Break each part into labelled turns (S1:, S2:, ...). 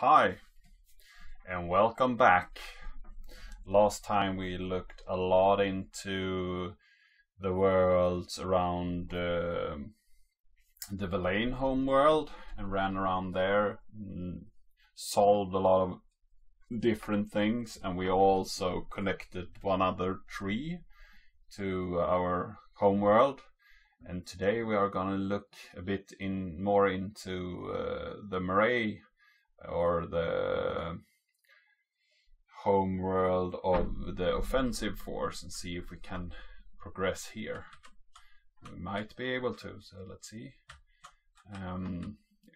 S1: Hi, and welcome back. Last time we looked a lot into the worlds around the Verlaine homeworld and ran around there, solved a lot of different things, and we also connected one other tree to our homeworld. And today we are going to look a bit more into the Murray, or the homeworld of the offensive force, and see if we can progress here. We might be able to, so let's see.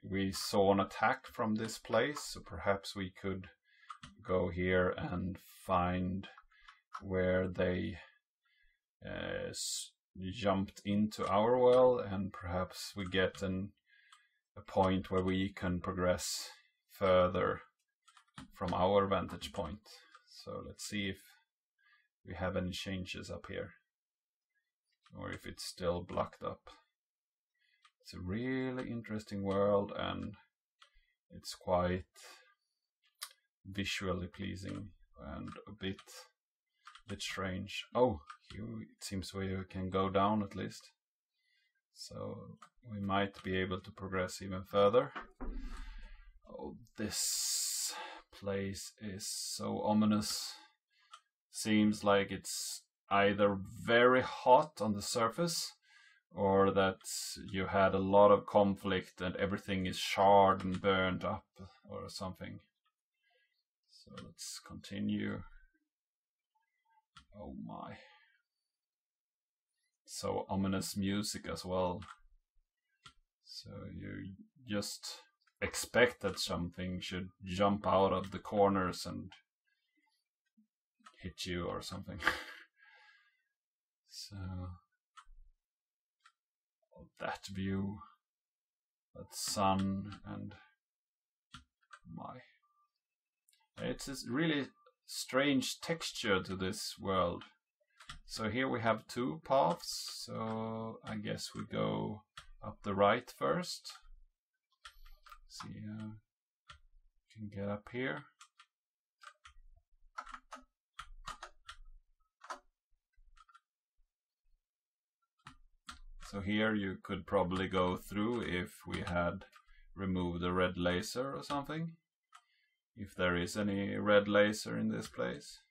S1: We saw an attack from this place, so perhaps we could go here and find where they jumped into our world, and perhaps we get a point where we can progress further from our vantage point. So let's see if we have any changes up here, or if it's still blocked up. It's a really interesting world, and it's quite visually pleasing and a bit strange. Oh, here it seems we can go down at least, so we might be able to progress even further. Oh, this place is so ominous. Seems like it's either very hot on the surface, or that you had a lot of conflict and everything is charred and burned up or something. So let's continue. Oh my. So ominous music as well. So you just expect that something should jump out of the corners and hit you or something. So that view, that sun, and my, it's a really strange texture to this world. So here we have two paths, so I guess we go up the right first. See, can get up here. So here you could probably go through if we had removed the red laser or something. If there is any red laser in this place.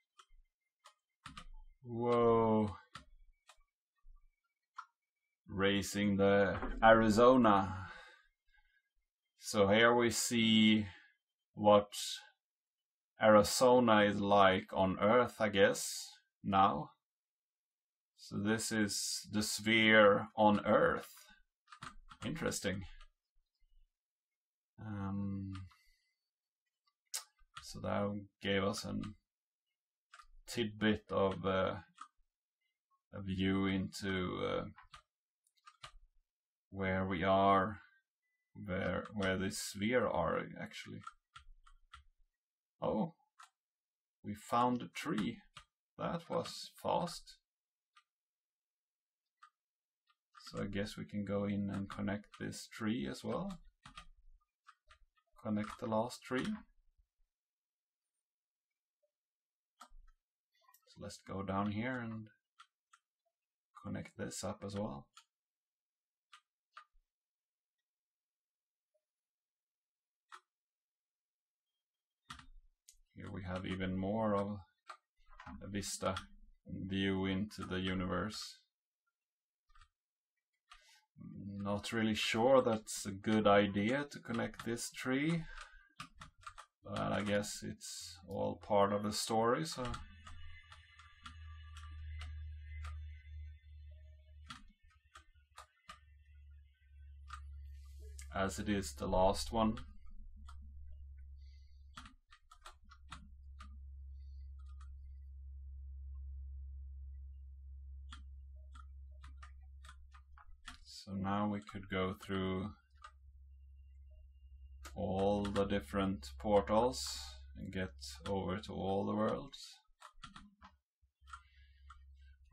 S1: Whoa. Racing the Arizona. So here we see what Arizona is like on Earth, I guess, now. So this is the sphere on Earth. Interesting. So that gave us a tidbit of a view into where we are, where this sphere are actually. Oh, we found a tree. That was fast. So I guess we can go in and connect this tree as well. Connect the last tree. So let's go down here and connect this up as well. Here we have even more of a vista view into the universe. Not really sure that's a good idea to connect this tree, but I guess it's all part of the story, so. As it is the last one. So now we could go through all the different portals and get over to all the worlds.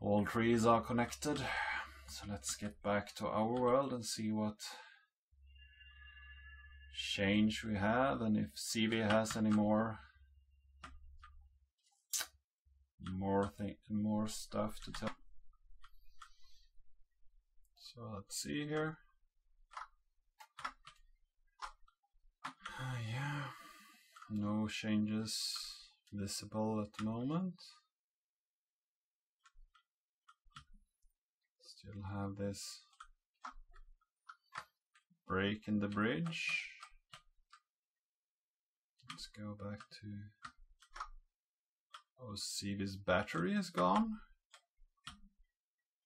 S1: All trees are connected. So let's get back to our world and see what change we have, and if CV has any more stuff to tell. So let's see here. Yeah, no changes visible at the moment. Still have this break in the bridge. Let's go back to... Oh, CV's battery is gone.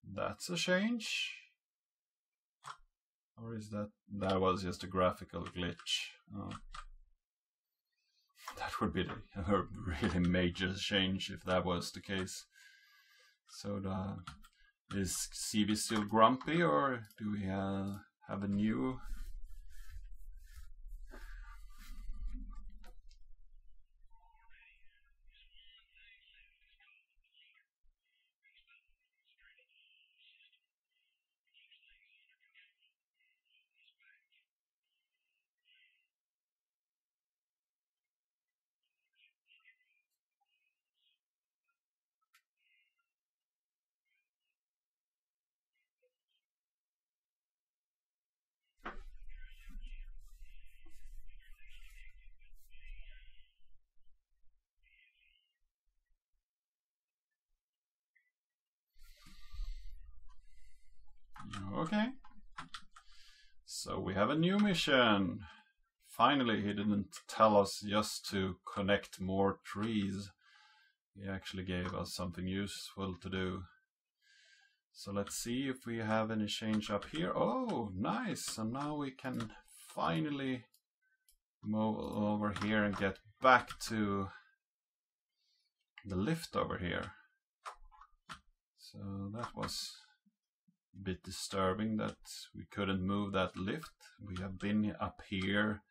S1: That's a change. Or is that... That was just a graphical glitch. Oh. That would be a really major change if that was the case. So is CV still grumpy, or do we have a new... Okay, so we have a new mission. Finally, he didn't tell us just to connect more trees. He actually gave us something useful to do. So let's see if we have any change up here. Oh, nice! So now we can finally move over here and get back to the lift over here. So that was a bit disturbing that we couldn't move that lift. We have been up here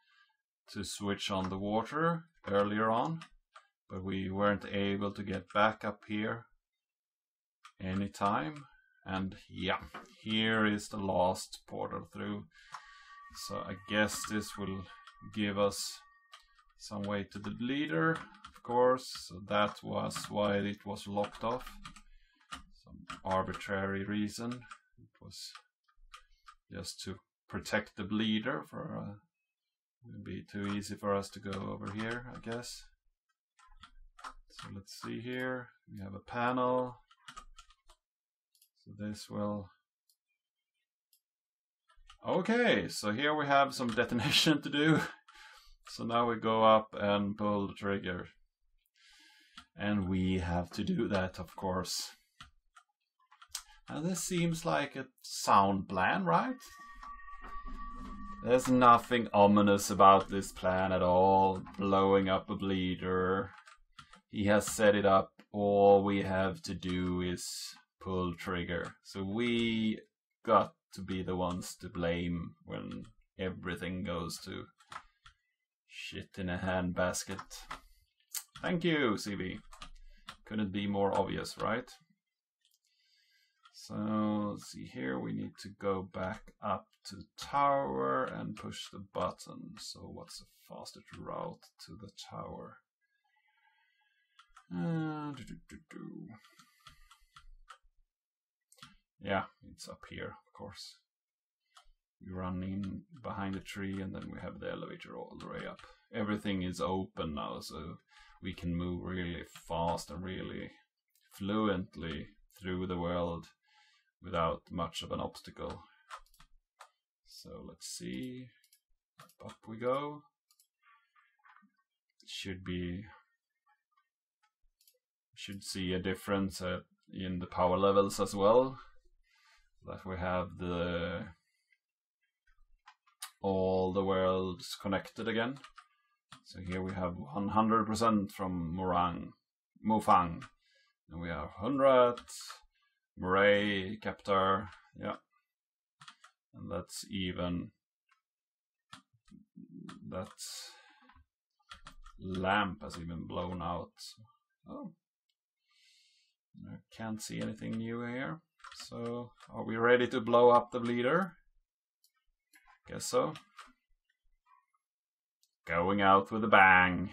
S1: to switch on the water earlier on, but we weren't able to get back up here anytime. And yeah, here is the last portal through. So I guess this will give us some way to the leader, of course. So that was why it was locked off. Some arbitrary reason. It was just to protect the bleeder. For it would be too easy for us to go over here, I guess. So let's see here. We have a panel. So this will... Okay, so here we have some detonation to do. So now we go up and pull the trigger. And we have to do that, of course. Now this seems like a sound plan, right? There's nothing ominous about this plan at all. Blowing up a bleeder. He has set it up. All we have to do is pull trigger. So we got to be the ones to blame when everything goes to shit in a handbasket. Thank you, CB. Couldn't be more obvious, right? So let's see here, we need to go back up to the tower and push the button. So what's the fastest route to the tower? Yeah, it's up here, of course. We run in behind the tree and then we have the elevator all the way up. Everything is open now, so we can move really fast and really fluently through the world without much of an obstacle. So let's see. Up we go. Should see a difference in the power levels as well. That we have all the worlds connected again. So here we have 100% from Mofang, and we have 100 Murray, Captor, yeah, and that's even. That lamp has even blown out. Oh, I can't see anything new here. So, are we ready to blow up the bleeder? Guess so. Going out with a bang.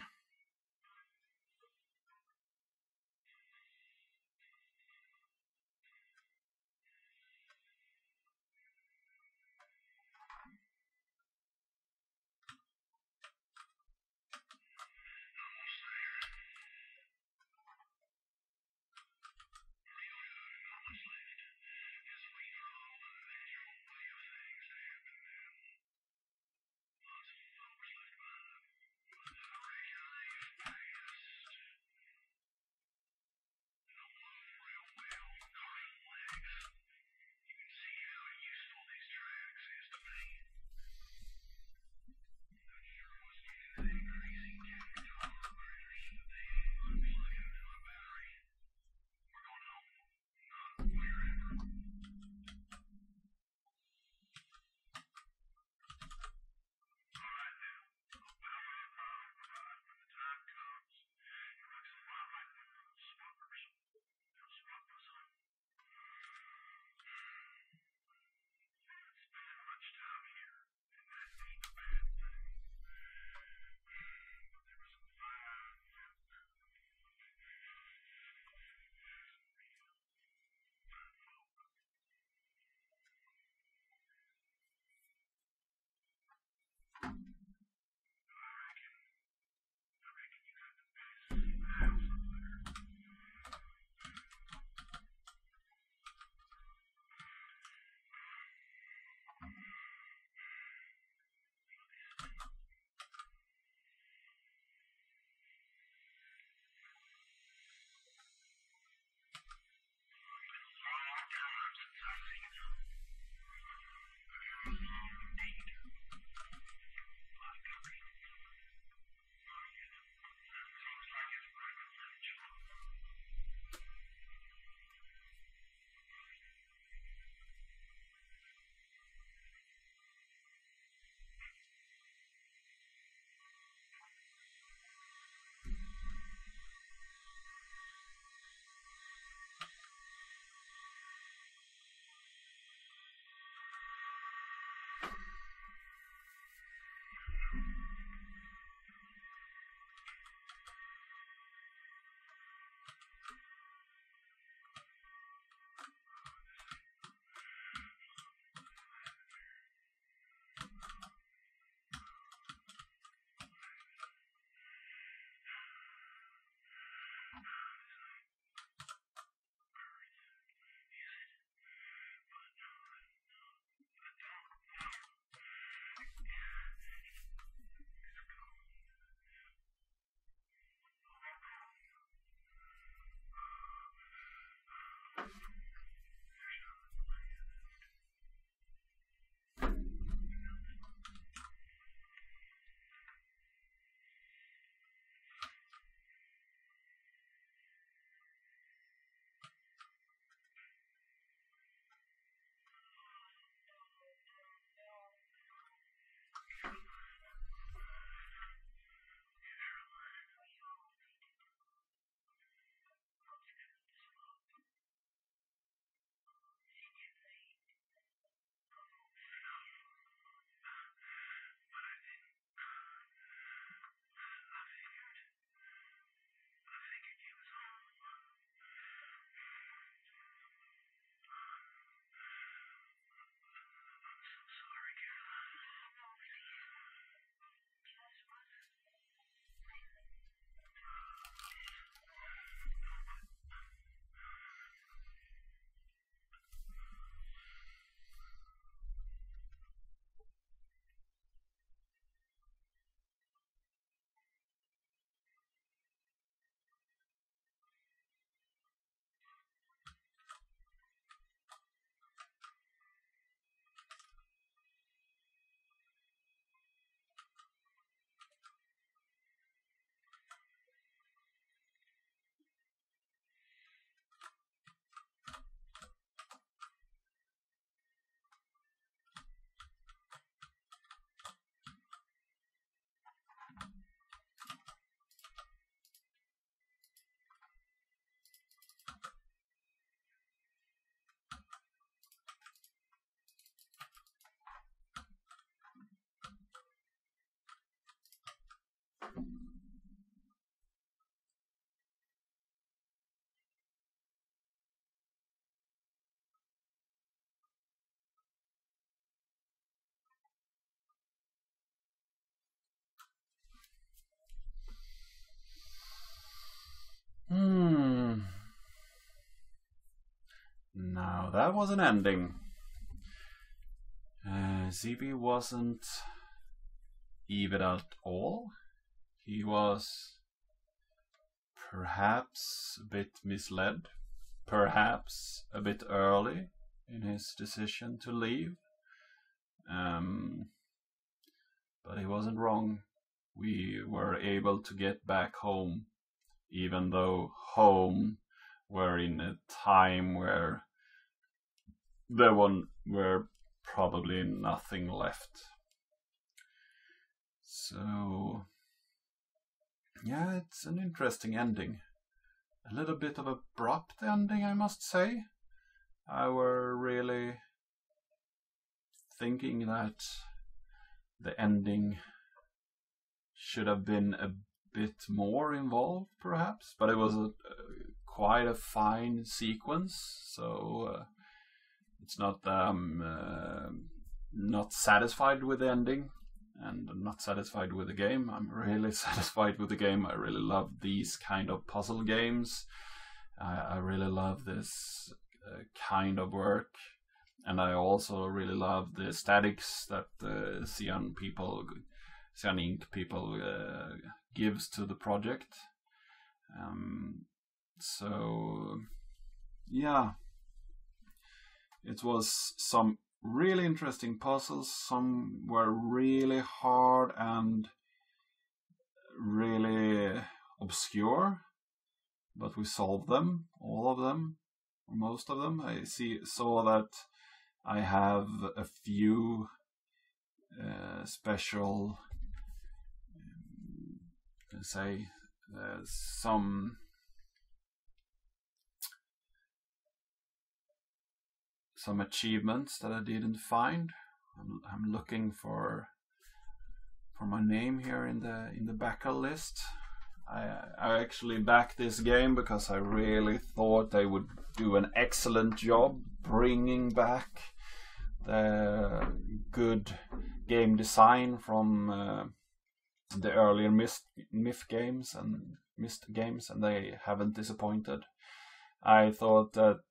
S1: Now that was an ending. ZB wasn't evil at all. He was perhaps a bit misled, perhaps a bit early in his decision to leave. But he wasn't wrong. We were able to get back home, even though home were in a time where there were probably nothing left. So yeah, it's an interesting ending. A little bit of abrupt ending, I must say. I were really thinking that the ending should have been a bit more involved, perhaps, but it was quite a fine sequence, so it's not that I'm not satisfied with the ending, and I'm not satisfied with the game. I'm really satisfied with the game. I really love these kind of puzzle games. I really love this kind of work, and I also really love the aesthetics that the Cyan Inc. people gives to the project. So yeah, it was some really interesting puzzles. Some were really hard and really obscure, but we solved them, all of them, or most of them. I saw that I have a few special, some achievements that I didn't find. I'm looking for my name here in the backer list. I actually backed this game because I really thought they would do an excellent job bringing back the good game design from the earlier Myst games, and they haven't disappointed. I thought that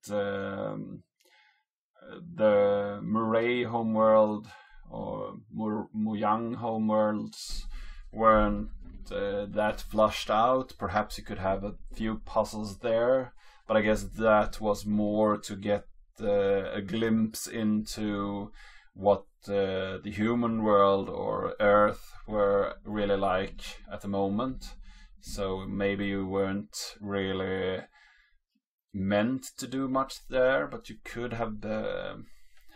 S1: the Murray homeworld or Muyang homeworlds weren't that flushed out. Perhaps you could have a few puzzles there, but I guess that was more to get a glimpse into what the human world or Earth were really like at the moment. So maybe you weren't really meant to do much there, but you could have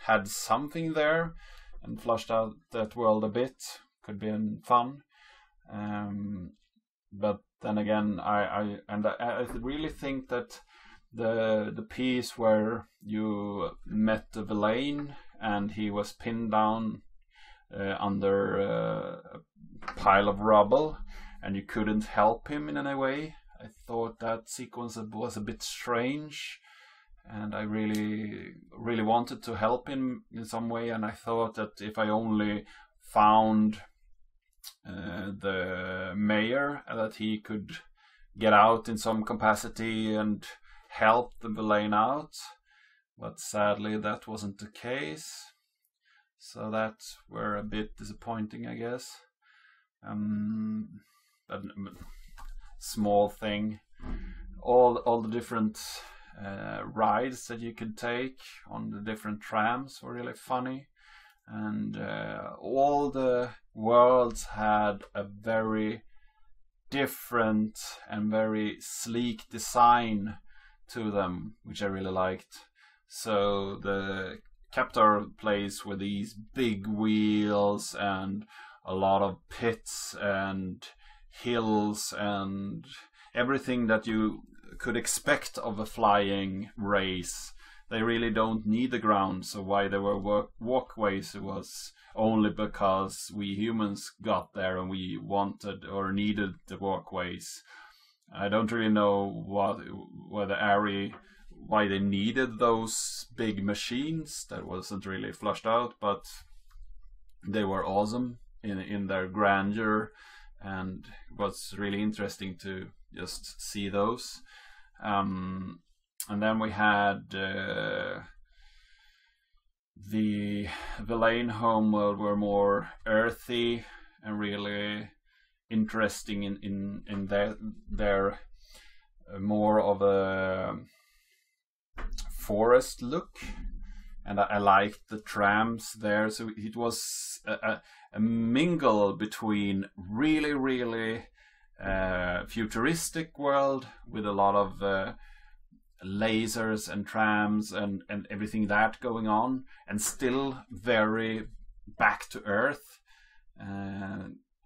S1: had something there and flushed out that world a bit. Could be fun. But then again, I really think that the piece where you met the villain and he was pinned down under a pile of rubble and you couldn't help him in any way, I thought that sequence was a bit strange, and I really wanted to help him in some way, and I thought that if I only found the mayor, that he could get out in some capacity and help the villain out, but sadly that wasn't the case, so that were a bit disappointing, I guess. But small thing. All the different rides that you could take on the different trams were really funny, and all the worlds had a very different and very sleek design to them, which I really liked. So the Captor place with these big wheels and a lot of pits and hills and everything that you could expect of a flying race. They really don't need the ground, so why there were walkways was only because we humans got there and we wanted or needed the walkways. I don't really know why they needed those big machines. That wasn't really flushed out, but they were awesome in their grandeur, and it was really interesting to just see those. And then we had the Villain homeworld were more earthy and really interesting in their more of a forest look, and I liked the trams there. So it was a mingle between really futuristic world with a lot of lasers and trams and everything that going on, and still very back to earth,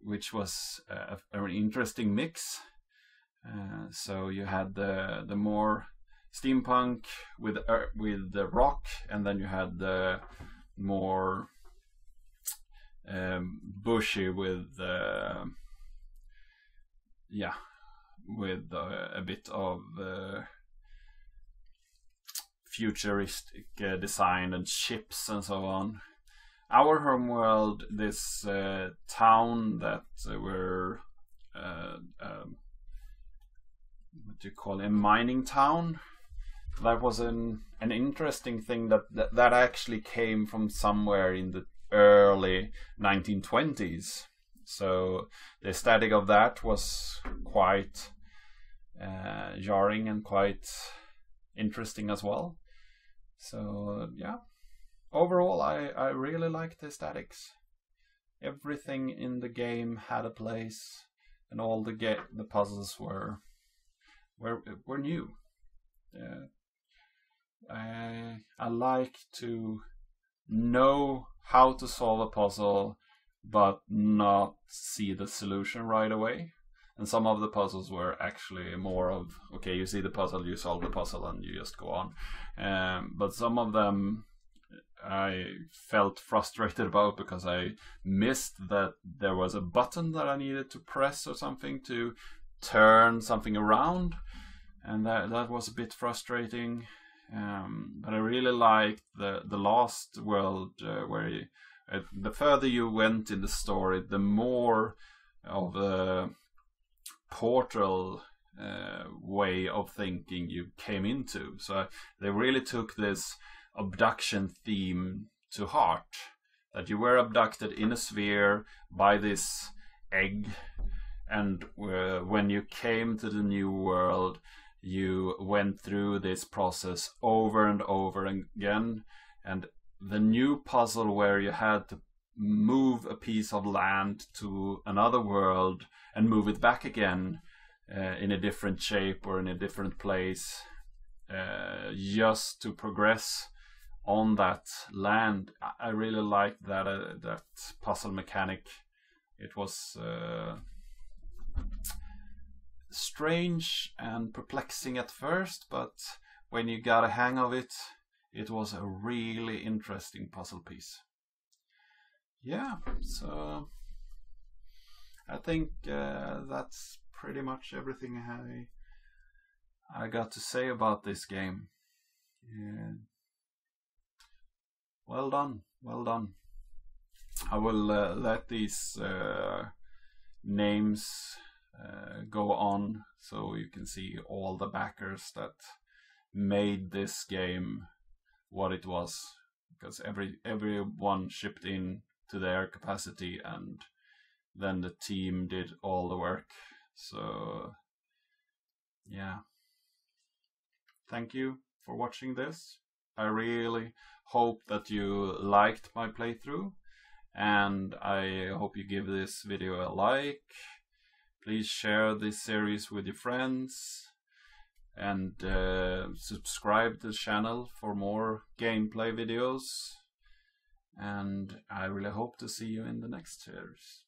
S1: which was a very interesting mix. So you had the more steampunk with the rock, and then you had the more bushy with a bit of futuristic design and ships and so on. Our homeworld, this town that were what do you call it, a mining town. That was an interesting thing that actually came from somewhere in the early 1920s. So the aesthetic of that was quite jarring and quite interesting as well. So yeah, overall I really liked the aesthetics. Everything in the game had a place, and all the puzzles were new. I like to know how to solve a puzzle but not see the solution right away. And some of the puzzles were actually more of, okay, you see the puzzle, you solve the puzzle, and you just go on. But some of them I felt frustrated about because I missed that there was a button that I needed to press or something to turn something around, and that was a bit frustrating. But I really liked the last world where the further you went in the story, the more of a portal way of thinking you came into. So they really took this abduction theme to heart, that you were abducted in a sphere by this egg, and when you came to the new world, you went through this process over and over again. And the new puzzle where you had to move a piece of land to another world and move it back again in a different shape or in a different place, just to progress on that land. I really liked that puzzle mechanic. It was strange and perplexing at first, but when you got a hang of it, it was a really interesting puzzle piece. Yeah, so I think that's pretty much everything I got to say about this game. Yeah. Well done, well done. I will let these names go on so you can see all the backers that made this game what it was, because everyone shipped in to their capacity, and then the team did all the work. So yeah, thank you for watching this. I really hope that you liked my playthrough, and I hope you give this video a like. Please share this series with your friends, and subscribe to the channel for more gameplay videos. And I really hope to see you in the next series.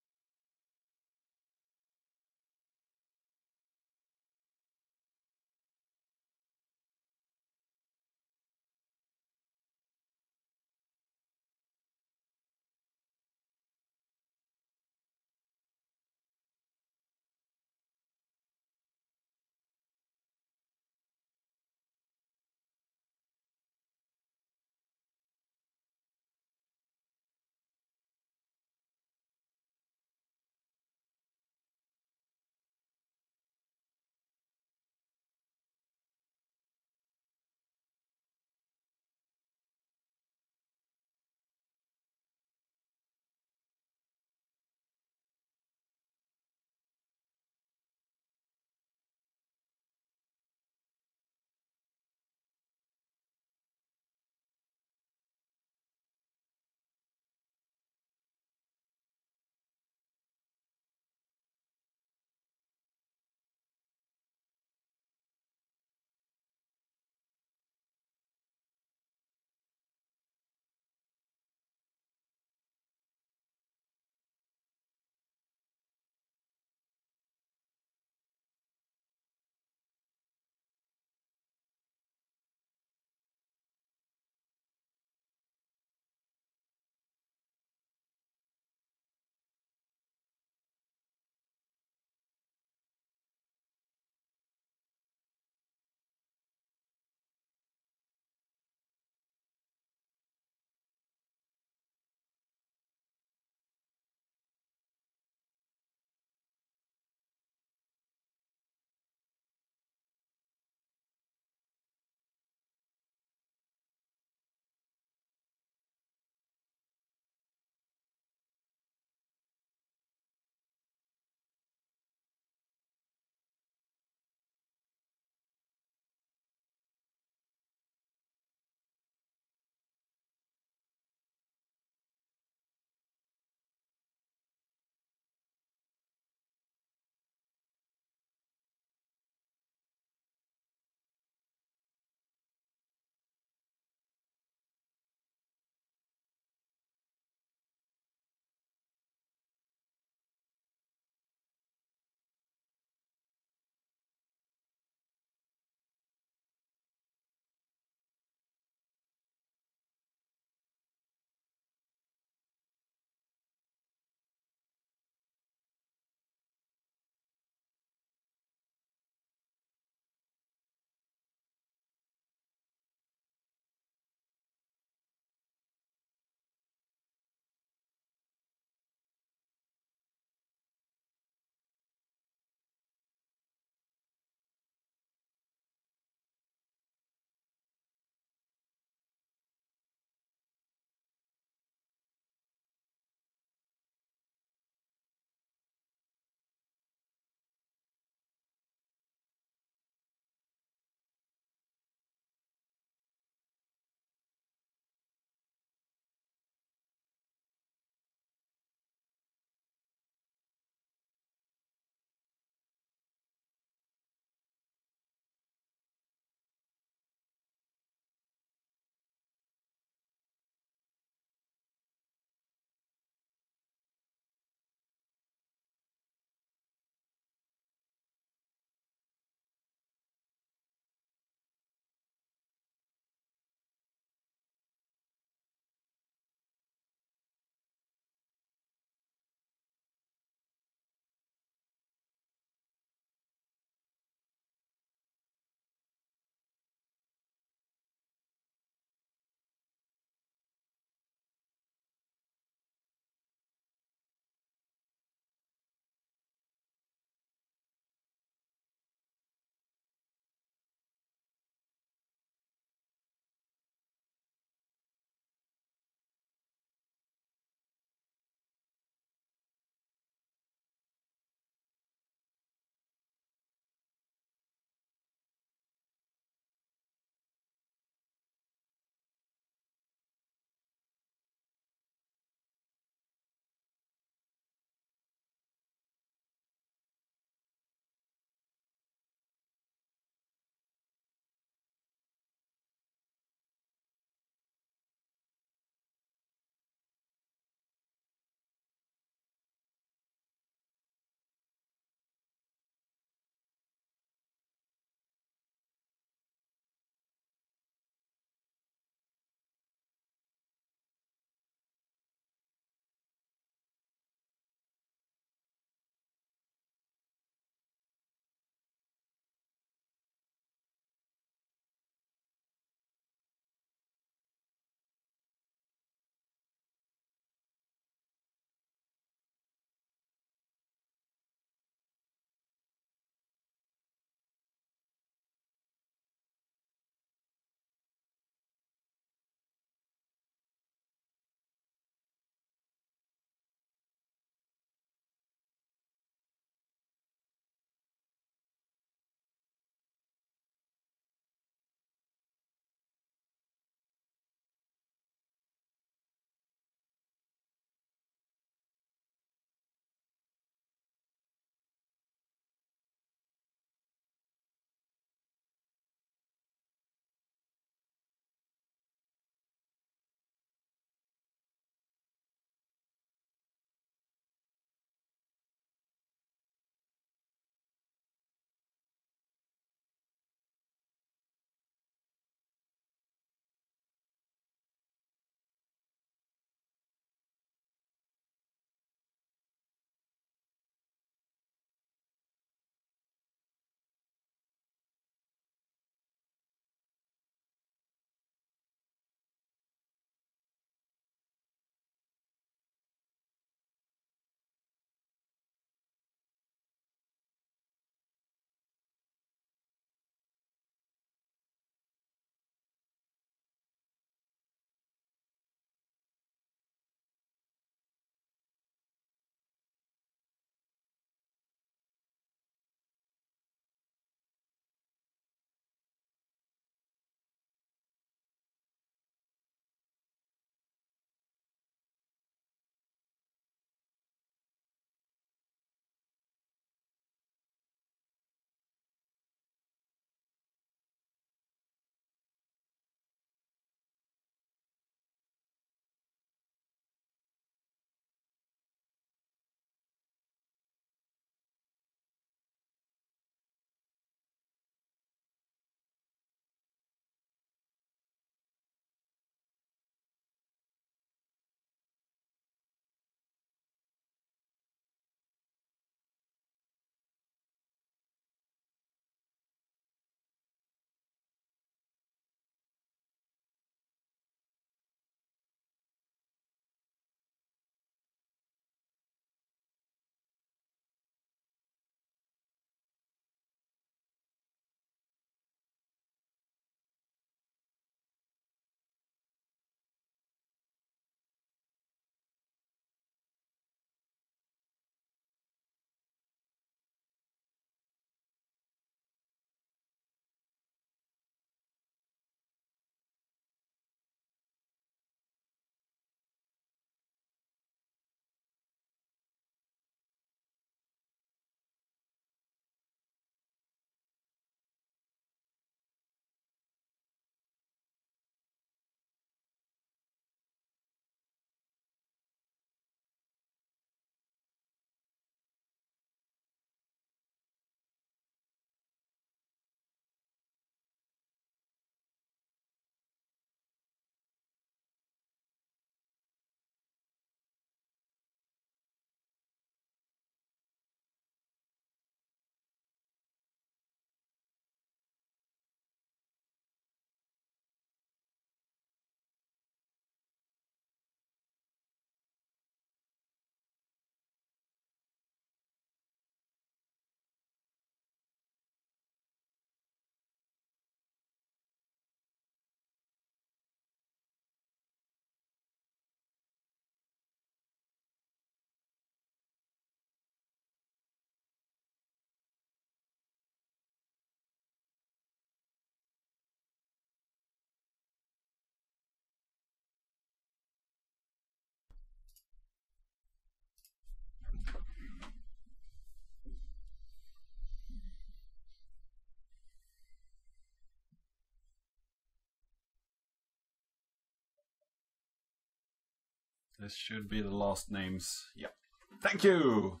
S1: This should be the last names. Yep. Thank you!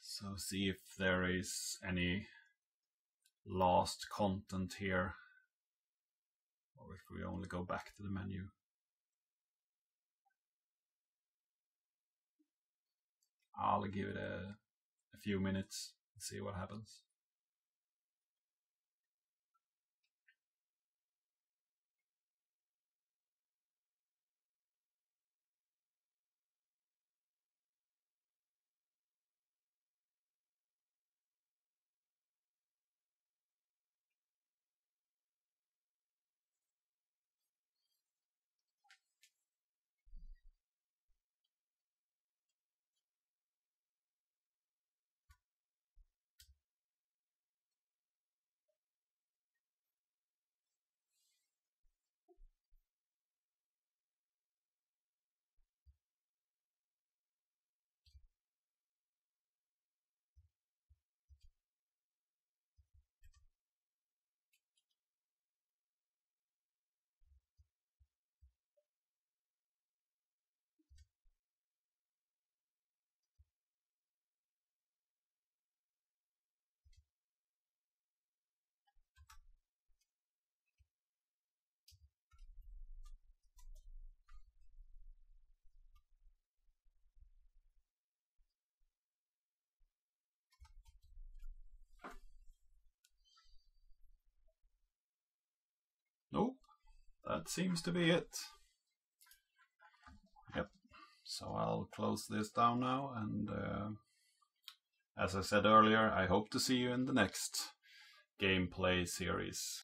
S1: So see if there is any last content here. Or if we only go back to the menu. I'll give it a few minutes and see what happens. Nope, that seems to be it. Yep, so I'll close this down now, and as I said earlier, I hope to see you in the next gameplay series.